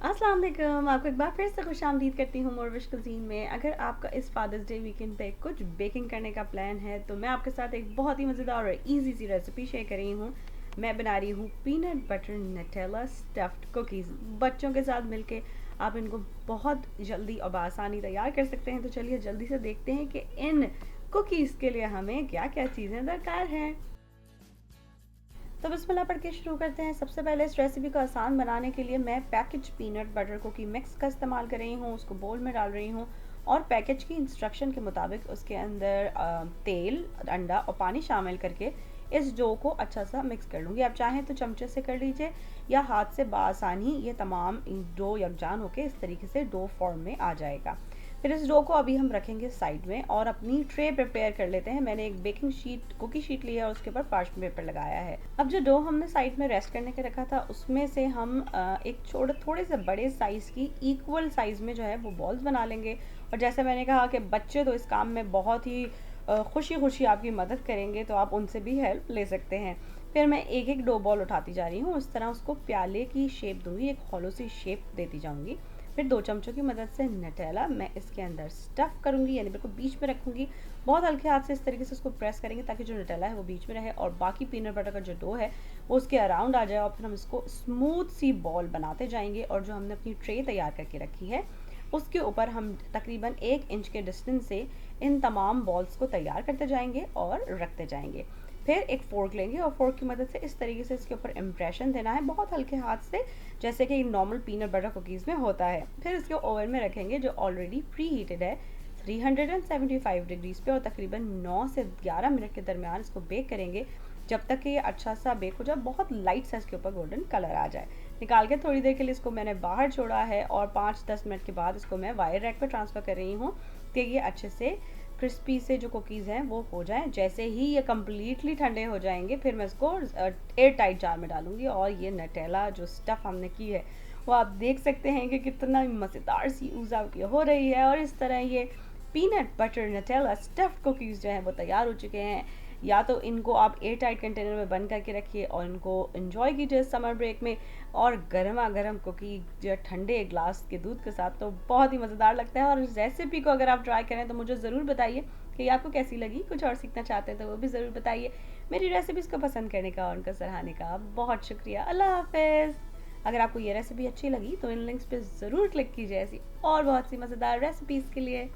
अस्सलाम वालेकुम। आपको एक बार फिर से खुशामदीद करती हूँ मोरविश कुज़ीन में। अगर आपका इस फादर्स डे वीकेंड पे कुछ बेकिंग करने का प्लान है तो मैं आपके साथ एक बहुत ही मज़ेदार और इजी सी रेसिपी शेयर कर रही हूँ। मैं बना रही हूँ peanut butter Nutella stuffed cookies. बच्चों के साथ मिलके आप इनको बहुत जल्दी और आसानी तैयार कर सकते हैं। तो चलिए जल्दी से देखते हैं कि इन कुकीज़ के लिए हमें क्या क्या चीज़ें दरकार हैं। तो बिस्मिल्लाह पढ़ के शुरू करते हैं। सबसे पहले इस रेसिपी को आसान बनाने के लिए मैं package peanut butter cookie mix का इस्तेमाल कर रही हूँ। उसको बोल में डाल रही हूँ और पैकेज की इंस्ट्रक्शन के मुताबिक उसके अंदर तेल, अंडा और पानी शामिल करके इस डो को अच्छा सा मिक्स कर लूँगी। आप चाहें तो चमचे से कर लीजिए या हाथ से बासानी ये तमाम डो यकजान होके इस तरीके से डो फॉर्म में आ जाएगा। फिर इस डो को अभी हम रखेंगे साइड में और अपनी ट्रे प्रिपेयर कर लेते हैं। मैंने एक बेकिंग शीट, कुकी शीट ली है और उसके ऊपर पार्चमेंट पेपर लगाया है। अब जो डो हमने साइड में रेस्ट करने के रखा था उसमें से हम एक थोड़े से बड़े साइज़ की इक्वल साइज़ में जो है वो बॉल्स बना लेंगे। और जैसे मैंने कहा कि बच्चे तो इस काम में बहुत ही खुशी खुशी आपकी मदद करेंगे, तो आप उनसे भी हेल्प ले सकते हैं। फिर मैं एक एक डो बॉल उठाती जा रही हूँ, उस तरह उसको प्याले की शेप दूंगी, एक हॉलो सी शेप देती जाऊंगी। फिर 2 चमचों की मदद से नटेला मैं इसके अंदर स्टफ़ करूँगी, यानी बिल्कुल बीच में रखूँगी। बहुत हल्के हाथ से इस तरीके से उसको प्रेस करेंगे ताकि जो नटेला है वो बीच में रहे और बाकी पीनट बटर का जो डो है वो उसके अराउंड आ जाए। और फिर हम इसको स्मूथ सी बॉल बनाते जाएंगे और जो हमने अपनी ट्रे तैयार करके रखी है उसके ऊपर हम तकरीबन 1 इंच के डिस्टेंस से इन तमाम बॉल्स को तैयार करते जाएंगे और रखते जाएंगे। फिर एक फोर्क लेंगे और फोर्क की मदद से इस तरीके से इसके ऊपर इम्प्रेशन देना है बहुत हल्के हाथ से, जैसे कि नॉर्मल पीनट बटर कुकीज़ में होता है। फिर इसको ओवन में रखेंगे जो ऑलरेडी प्री हीटेड है 375 डिग्रीज पे और तकरीबन 9 से 11 मिनट के दरमियान इसको बेक करेंगे जब तक कि ये अच्छा सा बेक हो जाए, बहुत लाइट सा इसके ऊपर गोल्डन कलर आ जाए। निकाल के थोड़ी देर के लिए इसको मैंने बाहर छोड़ा है और 5-10 मिनट के बाद इसको मैं वायर रैक पर ट्रांसफ़र कर रही हूँ कि ये अच्छे से क्रिस्पी से जो कुकीज़ हैं वो हो जाएं। जैसे ही ये कम्प्लीटली ठंडे हो जाएंगे फिर मैं इसको एयर टाइट जार में डालूंगी और ये नटेला जो स्टफ़ हमने की है वो आप देख सकते हैं कि कितना मज़ेदार सी ऊज़ आउट हो रही है। और इस तरह ये peanut butter Nutella stuffed cookies जो हैं वो तैयार हो चुके हैं। या तो इनको आप एयर टाइट कंटेनर में बंद करके रखिए और इनको इन्जॉय कीजिए समर ब्रेक में, और गर्मा गर्म कुकी जो ठंडे ग्लास के दूध के साथ तो बहुत ही मज़ेदार लगता है। और इस रेसिपी को अगर आप ट्राई करें तो मुझे ज़रूर बताइए कि आपको कैसी लगी। कुछ और सीखना चाहते हैं तो वो भी ज़रूर बताइए। मेरी रेसिपीज़ को पसंद करने का और उनको सराहने का बहुत शुक्रिया। अल्लाह हाफिज़। अगर आपको ये रेसिपी अच्छी लगी तो इन लिंक्स पे ज़रूर क्लिक कीजिए ऐसी और बहुत सी मज़ेदार रेसिपीज़ के लिए।